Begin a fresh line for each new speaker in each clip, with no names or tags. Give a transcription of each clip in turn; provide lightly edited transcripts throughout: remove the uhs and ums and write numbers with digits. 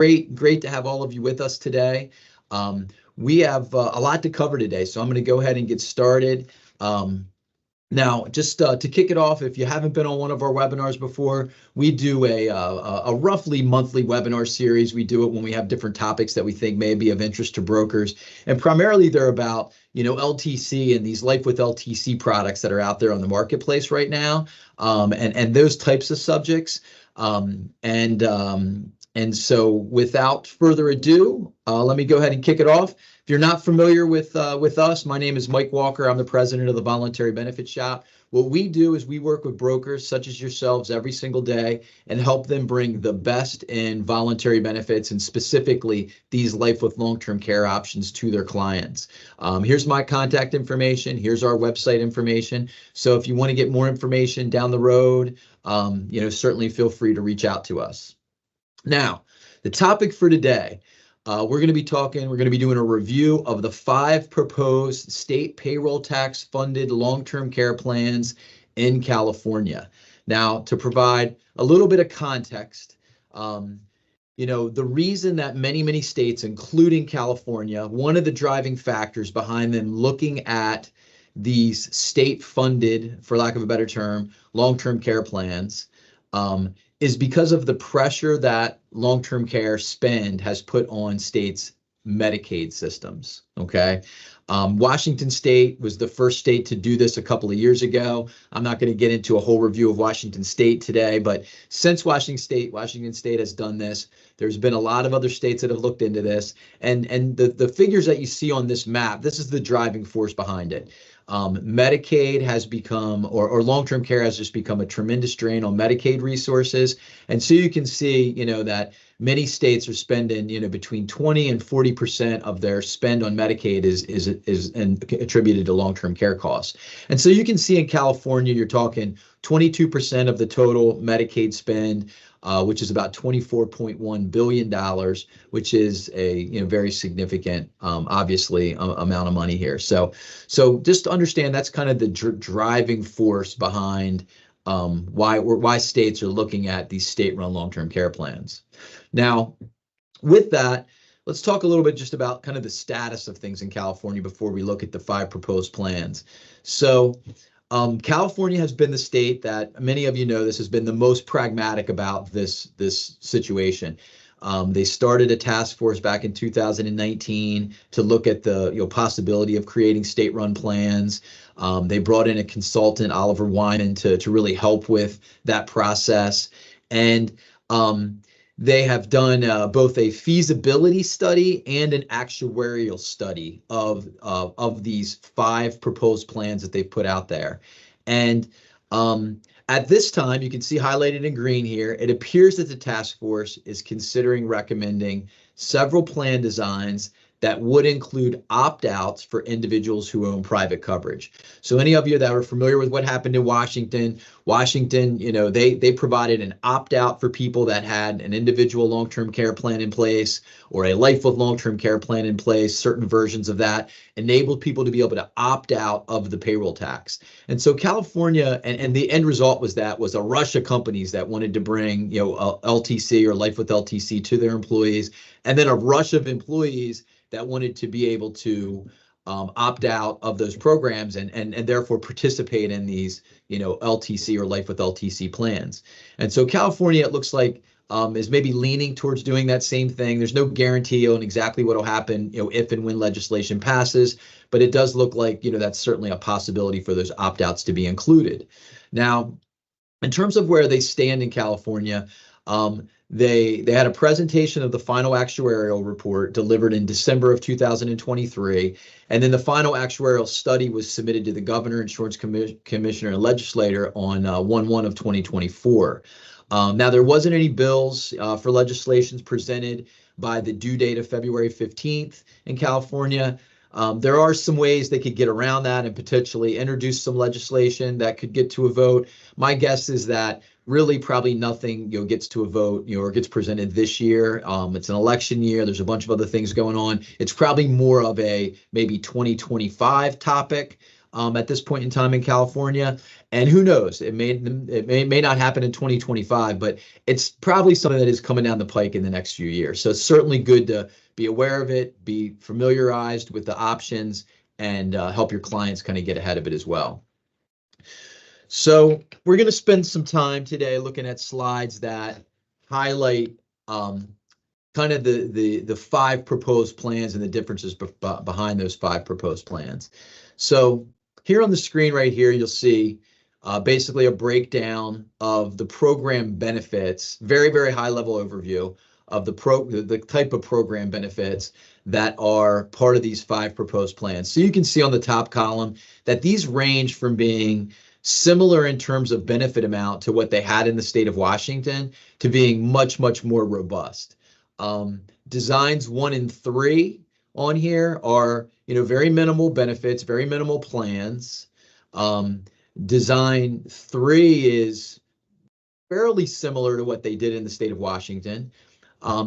Great to have all of you with us today. We have a lot to cover today, so I'm going to go ahead and get started. Now, just to kick it off, if you haven't been on one of our webinars before, we do a roughly monthly webinar series. We do it when we have different topics that we think may be of interest to brokers, and primarily they're about LTC and these Life with LTC products that are out there on the marketplace right now, and those types of subjects. And so without further ado, let me go ahead and kick it off. If you're not familiar with us, my name is Mike Walker. I'm the president of the Voluntary Benefit Shop. What we do is we work with brokers such as yourselves every single day and help them bring the best in voluntary benefits and specifically these life with long-term care options to their clients. Here's my contact information. Here's our website information. So if you want to get more information down the road, certainly feel free to reach out to us. Now, the topic for today, we're going to be doing a review of the 5 proposed state payroll tax funded long-term care plans in California. Now, to provide a little bit of context, the reason that many states, including California, one of the driving factors behind them looking at these state funded, for lack of a better term, long-term care plans, is because of the pressure that long-term care spend has put on states' Medicaid systems, okay? Washington State was the first state to do this a couple of years ago. I'm not going to get into a whole review of Washington State today, but since Washington State has done this, there's been a lot of other states that have looked into this. And the figures that you see on this map, this is the driving force behind it. Medicaid has become, or long-term care has just become a tremendous drain on Medicaid resources. And so you can see, that many states are spending, between 20 and 40% of their spend on Medicaid is attributed to long-term care costs. And so you can see in California, you're talking 22% of the total Medicaid spend, which is about $24.1 billion, which is a very significant, obviously, amount of money here. So just to understand, that's kind of the driving force behind why states are looking at these state-run long-term care plans. Now, with that, let's talk a little bit just about kind of the status of things in California before we look at the 5 proposed plans. So California has been the state that, many of you know this, has been the most pragmatic about this situation. They started a task force back in 2019 to look at the possibility of creating state-run plans. They brought in a consultant, Oliver Wyman, to really help with that process. And they have done both a feasibility study and an actuarial study of these 5 proposed plans that they've put out there. And at this time, you can see highlighted in green here, it appears that the task force is considering recommending several plan designs that would include opt-outs for individuals who own private coverage. So any of you that are familiar with what happened in Washington, they provided an opt-out for people that had an individual long-term care plan in place or a life with long-term care plan in place. Certain versions of that enabled people to be able to opt out of the payroll tax. And so California, and the end result was a rush of companies that wanted to bring LTC or life with LTC to their employees, and then a rush of employees that wanted to be able to opt out of those programs and therefore participate in these, LTC or life with LTC plans. And so California, it looks like, is maybe leaning towards doing that same thing. There's no guarantee on exactly what will happen, if and when legislation passes, but it does look like, that's certainly a possibility for those opt-outs to be included. Now, in terms of where they stand in California, they had a presentation of the final actuarial report delivered in December of 2023, and then the final actuarial study was submitted to the governor, insurance commissioner, and legislator on 1/1 of 2024. Now, there wasn't any bills for legislations presented by the due date of February 15th in California. There are some ways they could get around that and potentially introduce some legislation that could get to a vote. My guess is that really probably nothing gets to a vote or gets presented this year. It's an election year. There's a bunch of other things going on. It's probably more of a maybe 2025 topic. at this point in time in California. And who knows, it may not happen in 2025, but it's probably something that is coming down the pike in the next few years. So it's certainly good to be aware of it, be familiarized with the options, and help your clients kind of get ahead of it as well. So we're going to spend some time today looking at slides that highlight kind of the 5 proposed plans and the differences behind those 5 proposed plans. So here on the screen right here, you'll see basically a breakdown of the program benefits, very, very high level overview of the type of program benefits that are part of these 5 proposed plans. So you can see on the top column that these range from being similar in terms of benefit amount to what they had in the state of Washington to being much, much more robust. Designs 1 and 3 on here are, very minimal benefits, very minimal plans. Design 3 is fairly similar to what they did in the state of Washington.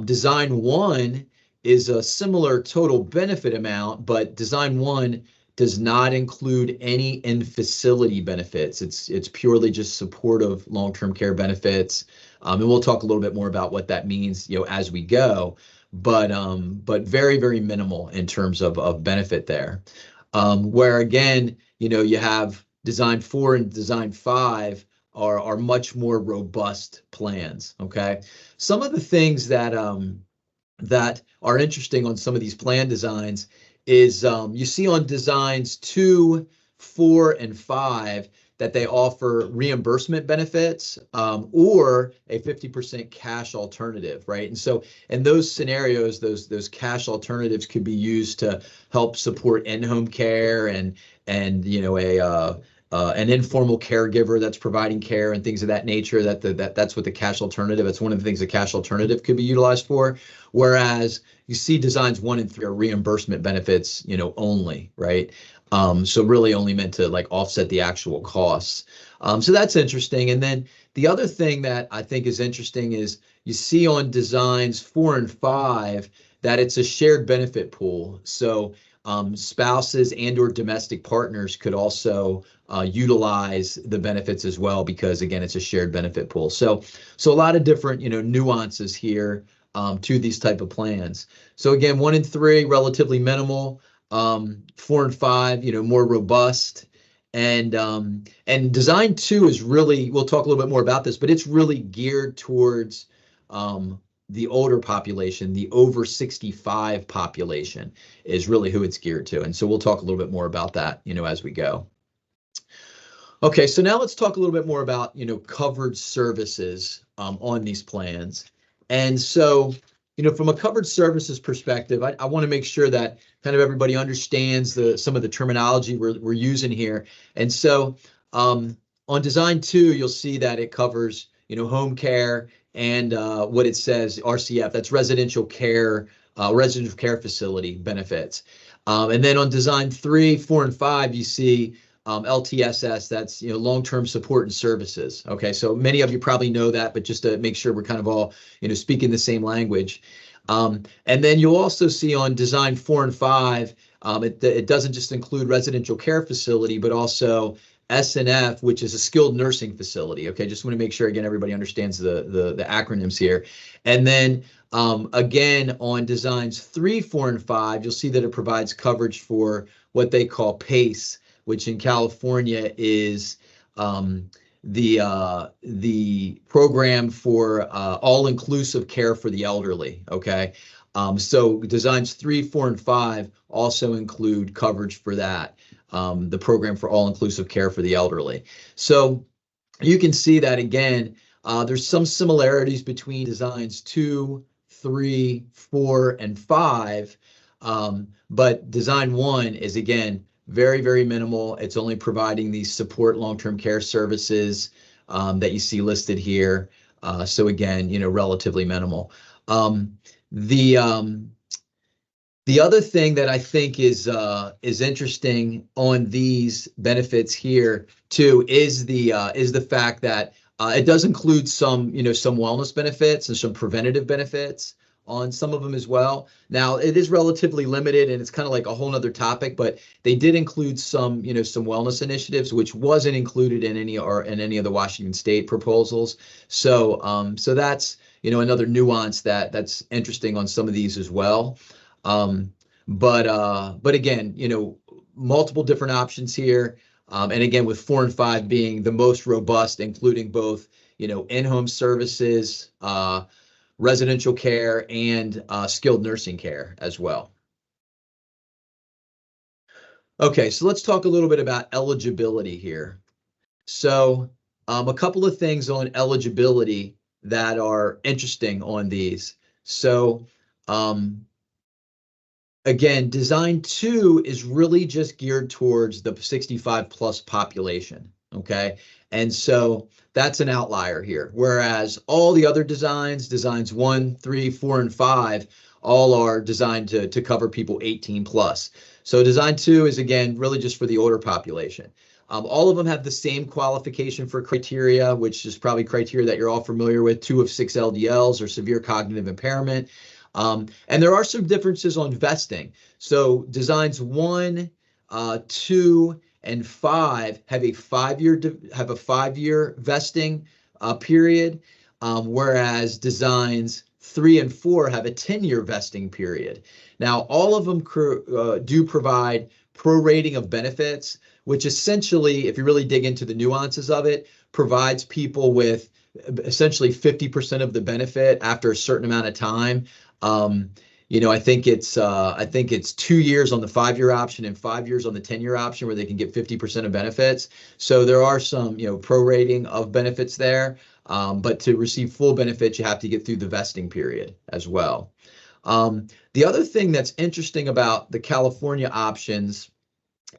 Design 1 is a similar total benefit amount, but Design 1 does not include any in-facility benefits. It's purely just supportive long-term care benefits. And we'll talk a little bit more about what that means, as we go, but very, very minimal in terms of benefit there. Where again, you have Design 4 and Design 5 are much more robust plans. Okay, some of the things that that are interesting on some of these plan designs is you see on Designs 2, 4, and 5 that they offer reimbursement benefits or a 50% cash alternative, right? And so in those scenarios, those cash alternatives could be used to help support in-home care and an informal caregiver that's providing care and things of that nature. That's what the cash alternative. It's one of the things the cash alternative could be utilized for. Whereas you see Designs 1 and 3 are reimbursement benefits, only, right? So really only meant to like offset the actual costs. So that's interesting. And then the other thing that I think is interesting is you see on Designs 4 and 5 that it's a shared benefit pool. So spouses and or domestic partners could also utilize the benefits as well, because again, it's a shared benefit pool. So a lot of different, nuances here to these type of plans. So again, 1 and 3, relatively minimal. 4 and 5, more robust. And Design 2 is really, we'll talk a little bit more about this, but it's really geared towards the older population, the over 65 population is really who it's geared to. And so we'll talk a little bit more about that, as we go. Okay, so now let's talk a little bit more about, covered services on these plans. And so, from a covered services perspective, I want to make sure that kind of everybody understands some of the terminology we're using here. And so on Design 2, you'll see that it covers, home care and what it says, RCF, that's residential care facility benefits. And then on Design 3, 4, and 5, you see LTSS, that's long-term support and services. Okay, so many of you probably know that, but just to make sure we're kind of all speaking the same language. And then you'll also see on Design 4 and 5, it doesn't just include residential care facility, but also SNF, which is a skilled nursing facility. Okay, just want to make sure again everybody understands the acronyms here. And then again on Designs 3, 4, and 5, you'll see that it provides coverage for what they call PACE, which in California is the program for all-inclusive care for the elderly. Okay, so Designs 3, 4, and 5 also include coverage for that, the program for all-inclusive care for the elderly. So you can see that again, there's some similarities between Designs 2, 3, 4, and 5, but Design 1 is again very, very minimal. It's only providing these support long-term care services that you see listed here. So again, relatively minimal. The other thing that I think is interesting on these benefits here too is the fact that it does include some some wellness benefits and some preventative benefits on some of them as well. Now, it is relatively limited and it's kind of like a whole nother topic, but they did include some, some wellness initiatives, which wasn't included in any of the Washington State proposals. So that's, another nuance that's interesting on some of these as well. But again, multiple different options here. And again, with 4 and 5 being the most robust, including both, in-home services, residential care, and skilled nursing care as well. Okay, so let's talk a little bit about eligibility here. So a couple of things on eligibility that are interesting on these. So again, Design 2 is really just geared towards the 65 plus population, okay? And so that's an outlier here. Whereas all the other designs 1, 3, 4, and 5, all are designed to cover people 18 plus. So Design 2 is, again, really just for the older population. All of them have the same qualification for criteria, which is probably criteria that you're all familiar with, 2 of 6 LDLs or severe cognitive impairment. And there are some differences on vesting. So Designs 1, 2, and 5 have a 5-year vesting period, whereas Designs 3 and 4 have a 10-year vesting period. Now, all of them do provide prorating of benefits, which essentially, if you really dig into the nuances of it, provides people with essentially 50% of the benefit after a certain amount of time. I think it's 2 years on the 5-year option and 5 years on the 10-year option where they can get 50% of benefits. So there are some, prorating of benefits there. But to receive full benefits, you have to get through the vesting period as well. The other thing that's interesting about the California options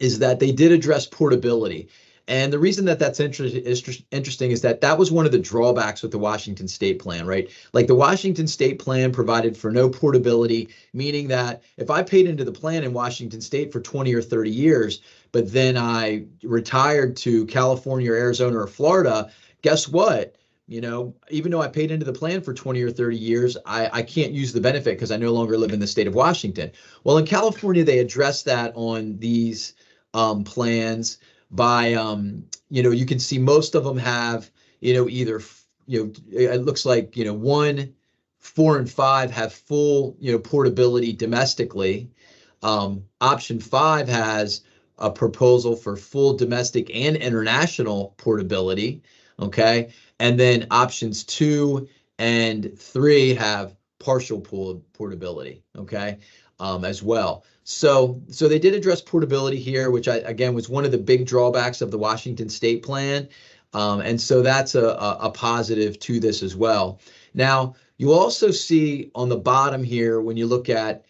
is that they did address portability. And the reason that that's interesting is that was one of the drawbacks with the Washington State plan, right? Like the Washington State plan provided for no portability, meaning that if I paid into the plan in Washington State for 20 or 30 years, but then I retired to California or Arizona or Florida, guess what? Even though I paid into the plan for 20 or 30 years, I can't use the benefit because I no longer live in the state of Washington. Well, in California, they addressed that on these plans by, you can see most of them have, either, it looks like, 1, 4, and 5 have full, portability domestically. Option 5 has a proposal for full domestic and international portability. Okay. And then options 2 and 3 have partial portability. Okay. As well. So they did address portability here, which again was one of the big drawbacks of the Washington State plan. And so that's a positive to this as well. Now, you also see on the bottom here, when you look at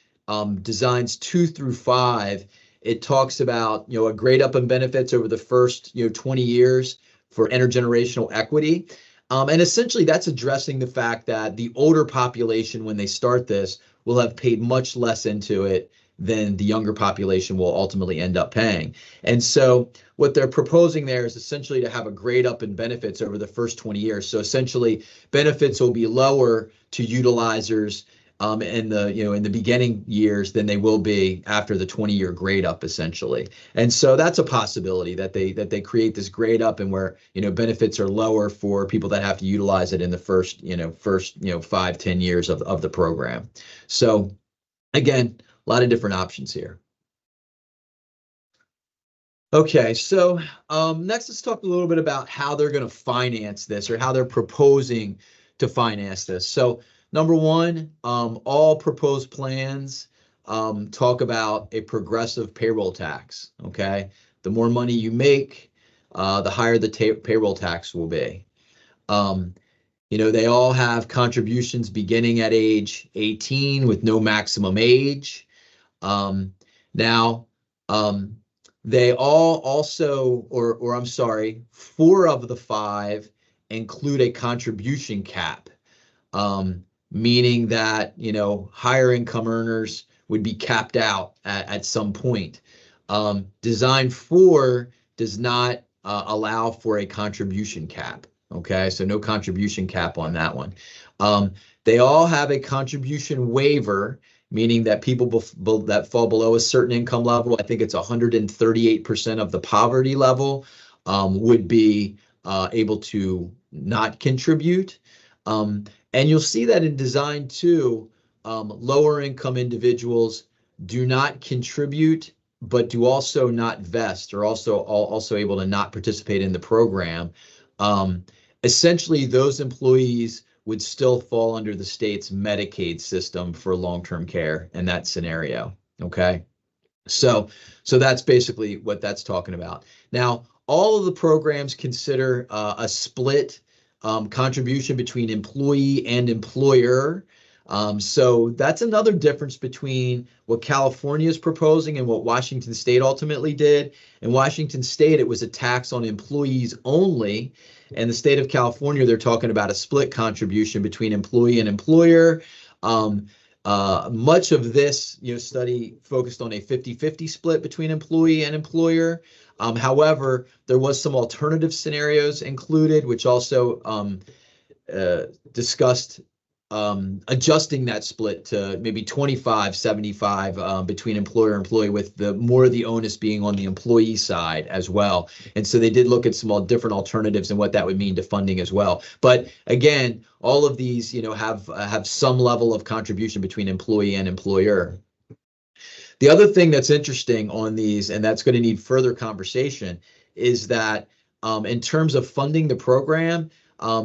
Designs 2 through 5, it talks about, a grade up in benefits over the first, 20 years for intergenerational equity. And essentially that's addressing the fact that the older population, when they start this, will have paid much less into it than the younger population will ultimately end up paying. And so what they're proposing there is essentially to have a grade up in benefits over the first 20 years. So essentially benefits will be lower to utilizers in the beginning years than they will be after the 20-year grade up, essentially. And so that's a possibility that they create this grade up and where benefits are lower for people that have to utilize it in the first 5-10 years of the program. So again, a lot of different options here. Okay, so next let's talk a little bit about how they're going to finance this, or how they're proposing to finance this. So number one, all proposed plans talk about a progressive payroll tax. Okay, the more money you make, the higher the payroll tax will be. They all have contributions beginning at age 18 with no maximum age. They all also, or I'm sorry, 4 of the 5 include a contribution cap, meaning that, higher income earners would be capped out at some point. Design 4 does not allow for a contribution cap. Okay, so no contribution cap on that one. They all have a contribution waiver, meaning that people that fall below a certain income level, I think it's 138% of the poverty level, would be able to not contribute. And you'll see that in design too, lower income individuals do not contribute, but do also not vest, or also able to not participate in the program. Essentially, those employees would still fall under the state's Medicaid system for long-term care in that scenario. Okay, so that's basically what that's talking about. Now, all of the programs consider a split contribution between employee and employer. So that's another difference between what California is proposing and what Washington State ultimately did. In Washington State, it was a tax on employees only. And the state of California, they're talking about a split contribution between employee and employer. Much of this study focused on a 50-50 split between employee and employer. However, there was some alternative scenarios included, which also discussed adjusting that split to maybe 25-75 between employer and employee, with more of the onus being on the employee side as well. And so they did look at some different alternatives and what that would mean to funding as well. But again, all of these have some level of contribution between employee and employer. The other thing that's interesting on these, and that's going to need further conversation, is that in terms of funding the program,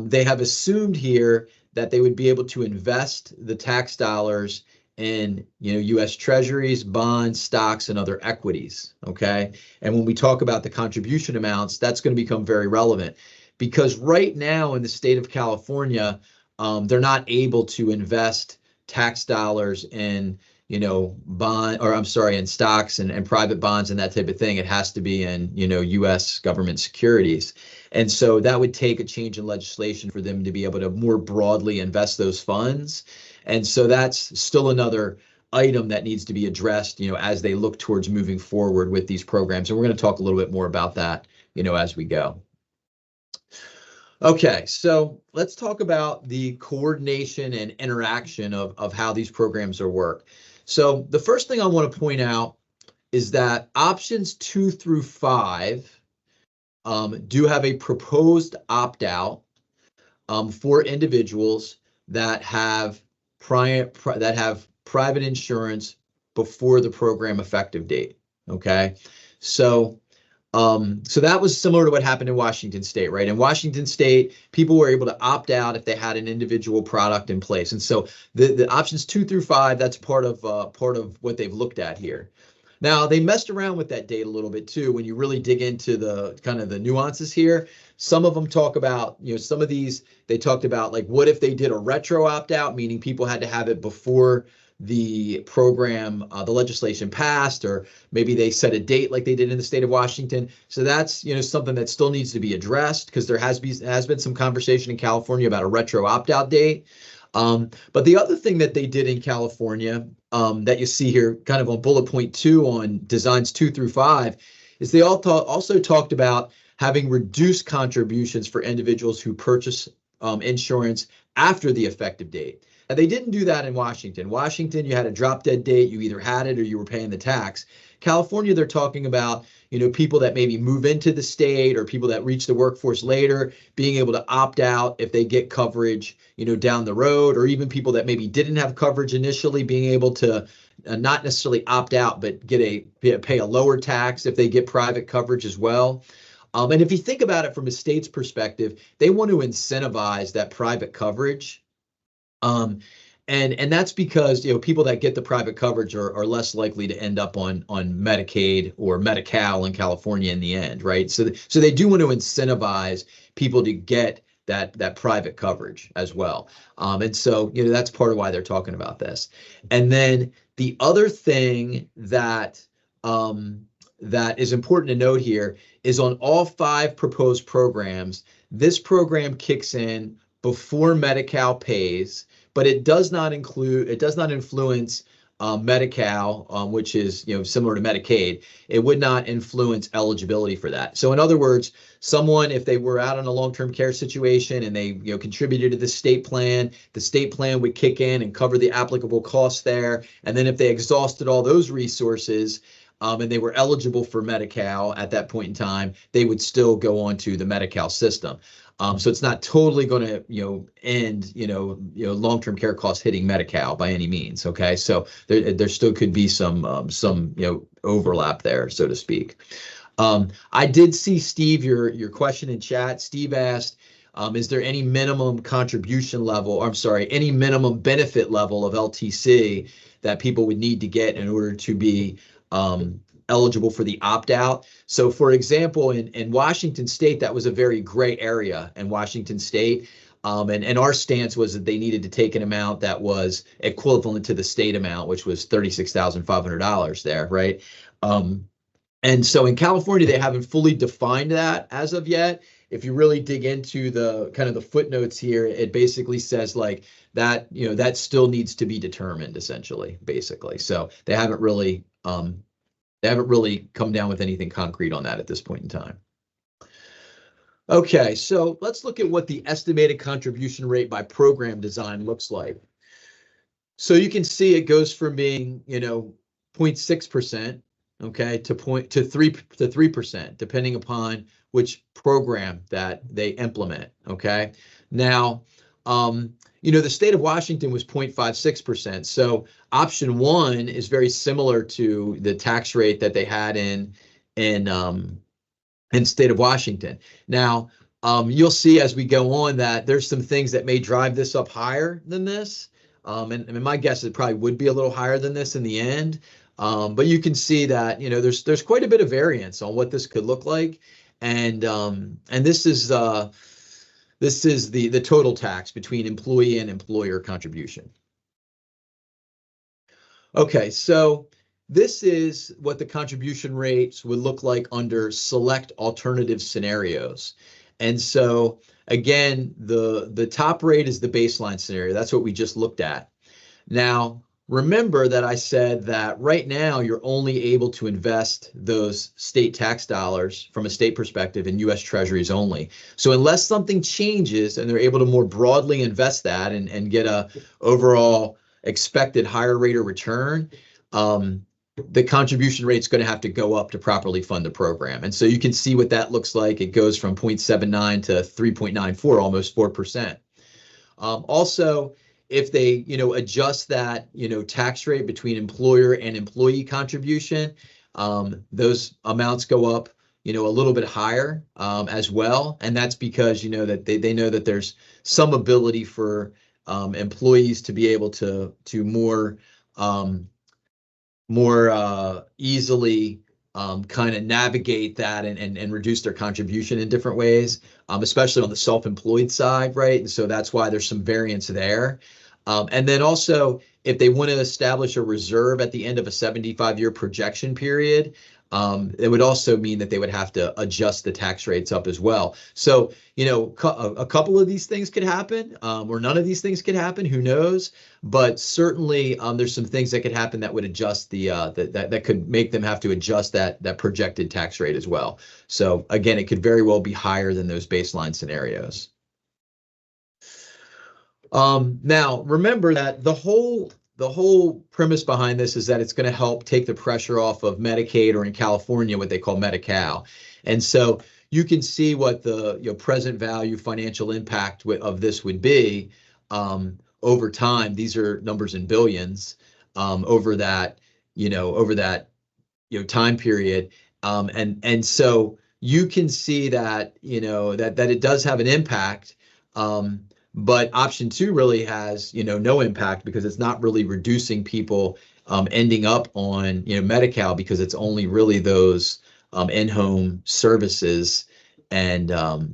they have assumed here that they would be able to invest the tax dollars in U.S. treasuries, bonds, stocks, and other equities. Okay, and when we talk about the contribution amounts, that's going to become very relevant, because right now in the state of California, they're not able to invest tax dollars in in stocks and private bonds and that type of thing. It has to be in U.S. government securities. And so that would take a change in legislation for them to be able to more broadly invest those funds. And so that's still another item that needs to be addressed, as they look towards moving forward with these programs. And we're going to talk a little bit more about that, as we go. Okay, so let's talk about the coordination and interaction of how these programs are work. So the first thing I want to point out is that options 2 through 5 do have a proposed opt-out for individuals that have private insurance before the program effective date. Okay, so that was similar to what happened in Washington State, right? In Washington State, people were able to opt out if they had an individual product in place, and so the options 2 through 5, that's part of what they've looked at here. Now, they messed around with that date a little bit too. When you really dig into the kind of the nuances here, some of them talk about, some of these, they talked about like, what if they did a retro opt-out, meaning people had to have it before the program, the legislation passed, or maybe they set a date like they did in the state of Washington. So that's, something that still needs to be addressed, because there has been some conversation in California about a retro opt-out date. But the other thing that they did in California, that you see here kind of on bullet point 2 on designs 2 through 5, is they also talked about having reduced contributions for individuals who purchase insurance after the effective date. Now, they didn't do that in Washington. Washington, you had a drop dead date, you either had it or you were paying the tax. California, they're talking about, people that maybe move into the state or people that reach the workforce later, being able to opt out if they get coverage, down the road, or even people that maybe didn't have coverage initially, being able to not necessarily opt out, but pay a lower tax if they get private coverage as well. And if you think about it from a state's perspective, they want to incentivize that private coverage. And that's because people that get the private coverage are less likely to end up on Medicaid or Medi-Cal in California in the end, right? So they do want to incentivize people to get that private coverage as well. And so that's part of why they're talking about this. And then the other thing that is important to note here is on all 5 proposed programs, this program kicks in before Medi-Cal pays, but it does not influence Medi-Cal, which is, similar to Medicaid, it would not influence eligibility for that. So in other words, someone, if they were out in a long-term care situation and they, contributed to the state plan would kick in and cover the applicable costs there. And then if they exhausted all those resources, and they were eligible for Medi-Cal at that point in time, they would still go on to the Medi-Cal system. So it's not totally going to, end, long-term care costs hitting Medi-Cal by any means. Okay, so there still could be some overlap there, so to speak. I did see, Steve, your question in chat. Steve asked, is there any minimum contribution level, or I'm sorry, any minimum benefit level of LTC that people would need to get in order to be eligible for the opt-out? So for example, in Washington State, that was a very gray area in Washington State. And our stance was that they needed to take an amount that was equivalent to the state amount, which was $36,500 there, right? And so in California, they haven't fully defined that as of yet. If you really dig into the kind of the footnotes here, it basically says like that, that still needs to be determined, essentially, basically. So they haven't really come down with anything concrete on that at this point in time. Okay, so let's look at what the estimated contribution rate by program design looks like. So you can see it goes from being, 0.6%, okay, to 3%, depending upon which program that they implement. Okay, now, the state of Washington was 0.56%. So option one is very similar to the tax rate that they had in state of Washington. Now, you'll see as we go on that there's some things that may drive this up higher than this. And my guess is it probably would be a little higher than this in the end. But you can see that, there's quite a bit of variance on what this could look like. And this is the total tax between employee and employer contribution. Okay, so this is what the contribution rates would look like under select alternative scenarios. And so again, the top rate is the baseline scenario. That's what we just looked at. Now, remember that I said that right now you're only able to invest those state tax dollars from a state perspective in U.S. Treasuries only. So unless something changes and they're able to more broadly invest that and get a overall expected higher rate of return, the contribution rate is going to have to go up to properly fund the program. And so you can see what that looks like. It goes from 0.79 to 3.94, almost 4%. Also, if they, adjust that, tax rate between employer and employee contribution, those amounts go up, a little bit higher as well. And that's because, that they know that there's some ability for employees to be able to more easily kind of navigate that and reduce their contribution in different ways, especially on the self-employed side, right? And so that's why there's some variance there. And then also, if they want to establish a reserve at the end of a 75-year projection period, it would also mean that they would have to adjust the tax rates up as well. So, a couple of these things could happen, or none of these things could happen, who knows? But certainly there's some things that could happen that would adjust that could make them have to adjust that projected tax rate as well. So again, it could very well be higher than those baseline scenarios. Now, remember that the whole premise behind this is that it's going to help take the pressure off of Medicaid, or in California, what they call Medi-Cal. And so you can see what the present value financial impact of this would be over time. These are numbers in billions over that time period. And so you can see that that it does have an impact. But option two really has, no impact, because it's not really reducing people ending up on, Medi-Cal, because it's only really those in-home services and no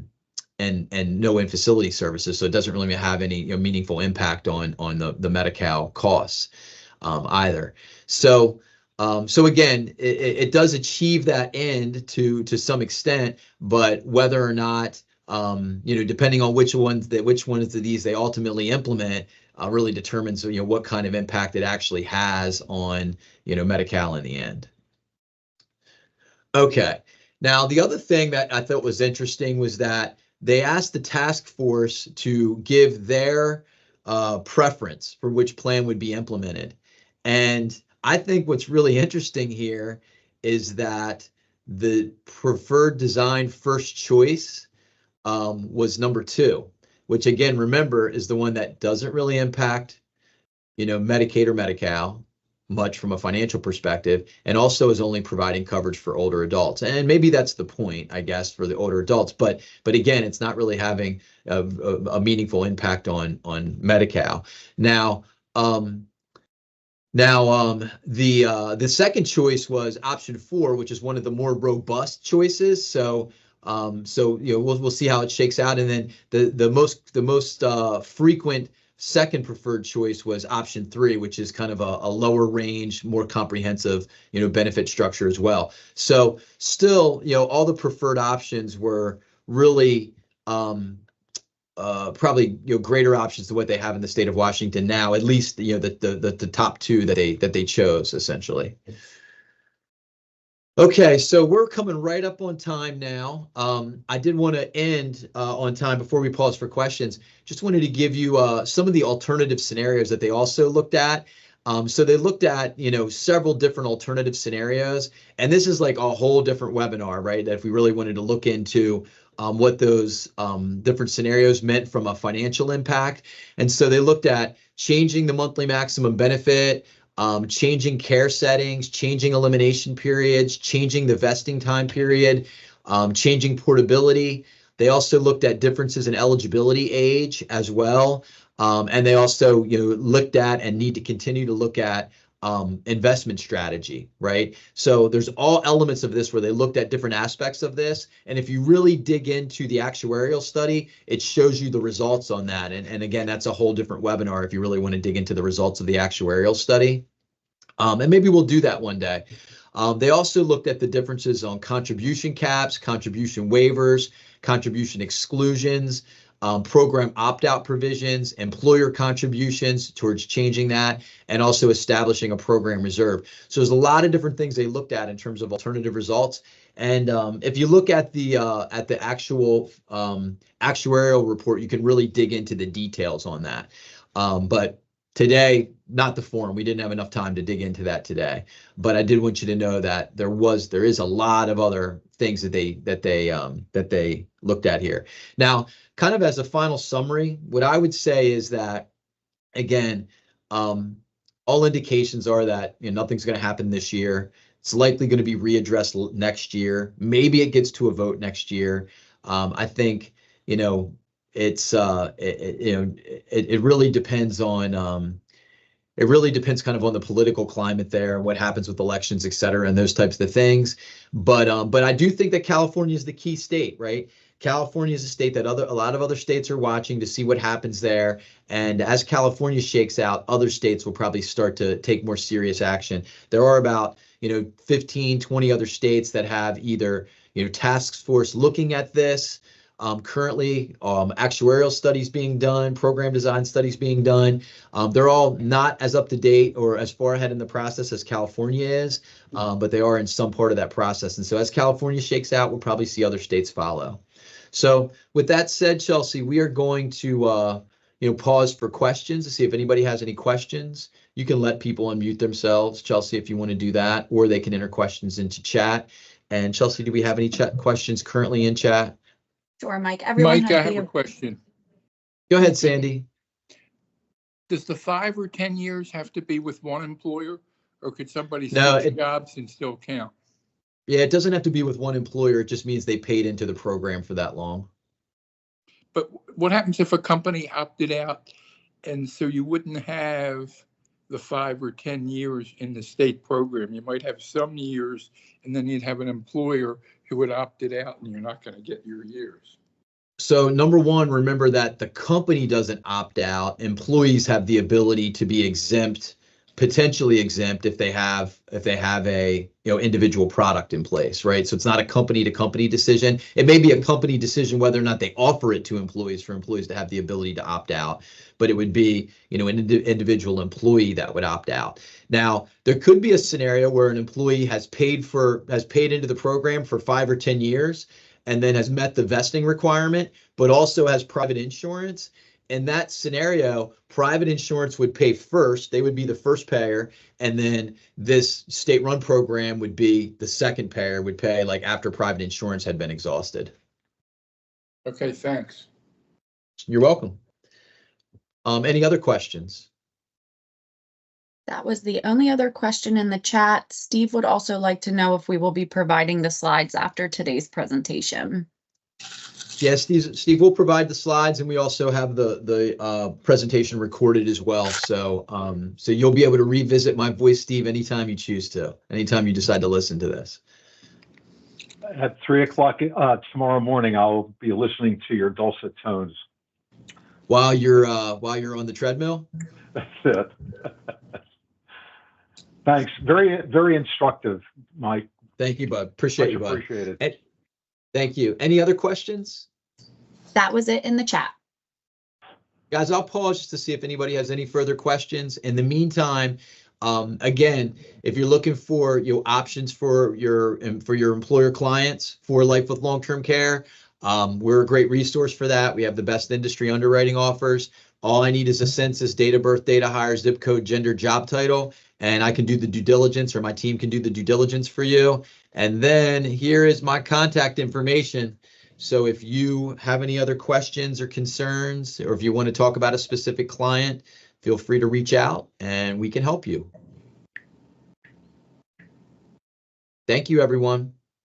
in-facility services. So it doesn't really have any meaningful impact on the Medi-Cal costs either. So again, it does achieve that end to some extent, but whether or not depending on which ones of these they ultimately implement, really determines, what kind of impact it actually has on, Medi-Cal in the end. Okay. Now, the other thing that I thought was interesting was that they asked the task force to give their preference for which plan would be implemented. And I think what's really interesting here is that the preferred design first choice was number 2, which again, remember, is the one that doesn't really impact, Medicaid or Medi-Cal much from a financial perspective, and also is only providing coverage for older adults. And maybe that's the point, I guess, for the older adults. But again, it's not really having a meaningful impact on Medi-Cal. Now, the second choice was option 4, which is one of the more robust choices. So we'll see how it shakes out. And then the most frequent second preferred choice was option 3, which is kind of a lower range, more comprehensive, benefit structure as well. So still, all the preferred options were really probably greater options than what they have in the state of Washington now, at least the top 2 that they chose essentially. Okay, so we're coming right up on time now. I did want to end on time before we pause for questions. Just wanted to give you some of the alternative scenarios that they also looked at. So they looked at, several different alternative scenarios, and this is like a whole different webinar, right? That if we really wanted to look into what those different scenarios meant from a financial impact. And so they looked at changing the monthly maximum benefit, changing care settings, changing elimination periods, changing the vesting time period, changing portability. They also looked at differences in eligibility age as well. And they also, looked at and need to continue to look at investment strategy, right? So there's all elements of this where they looked at different aspects of this. And if you really dig into the actuarial study, it shows you the results on that. And again, that's a whole different webinar if you really want to dig into the results of the actuarial study. And maybe we'll do that one day. They also looked at the differences on contribution caps, contribution waivers, contribution exclusions, program opt-out provisions, employer contributions towards changing that, and also establishing a program reserve. So there's a lot of different things they looked at in terms of alternative results. And if you look at the actual actuarial report, you can really dig into the details on that. But today, not the forum. We didn't have enough time to dig into that today. But I did want you to know that there is a lot of other things that they looked at here. Now, kind of as a final summary, what I would say is that, again, all indications are that nothing's going to happen this year. It's likely going to be readdressed next year. Maybe it gets to a vote next year. I think it's it really depends on it really depends kind of on the political climate there, what happens with elections, et cetera, and those types of things. But I do think that California is the key state, right? California is a state that a lot of other states are watching to see what happens there. And as California shakes out, other states will probably start to take more serious action. There are about 15, 20 other states that have either task force looking at this. Currently, actuarial studies being done, program design studies being done. They're all not as up to date or as far ahead in the process as California is, but they are in some part of that process. And so as California shakes out, we'll probably see other states follow. So with that said, Chelsea, we are going to pause for questions to see if anybody has any questions. You can let people unmute themselves, Chelsea, if you want to do that, or they can enter questions into chat. And Chelsea, do we have any chat questions currently in chat?
Sure, Mike.
Mike, I have a question.
Go ahead, Sandy.
Does the 5 or 10 years have to be with one employer, or could somebody switch jobs and still count?
Yeah, it doesn't have to be with one employer. It just means they paid into the program for that long.
But what happens if a company opted out, and so you wouldn't have the 5 or 10 years in the state program? You might have some years, and then you'd have an employer who would opt it out, and you're not going to get your years.
So number one, remember that the company doesn't opt out. Employees have the ability to be exempt potentially exempt if they have a individual product in place, right? So it's not a company to company decision. It may be a company decision whether or not they offer it to employees for employees to have the ability to opt out, but it would be an individual employee that would opt out. Now, there could be a scenario where an employee has paid into the program for 5 or 10 years and then has met the vesting requirement, but also has private insurance. In that scenario, private insurance would pay first. They would be the first payer, and then this state-run program would be the second payer, would pay like after private insurance had been exhausted.
Okay, thanks.
You're welcome. Any other questions?
That was the only other question in the chat. Steve would also like to know if we will be providing the slides after today's presentation.
Yes, Steve will provide the slides, and we also have the presentation recorded as well. So so you'll be able to revisit my voice, Steve, anytime you choose to, anytime you decide to listen to this.
At 3 o'clock tomorrow morning, I'll be listening to your dulcet tones.
While you're on the treadmill?
That's it. Thanks. Very, very instructive, Mike.
Thank you, bud. Appreciate you, bud.
Appreciate it.
Thank you. Any other questions?
That was it in the chat.
Guys, I'll pause just to see if anybody has any further questions. In the meantime, again, if you're looking for options for your employer clients for Life with Long-Term Care, we're a great resource for that. We have the best industry underwriting offers. All I need is a census, date of birth, date of hire, zip code, gender, job title, and I can do the due diligence, or my team can do the due diligence for you. And then here is my contact information. So if you have any other questions or concerns, or if you want to talk about a specific client, feel free to reach out and we can help you. Thank you, everyone.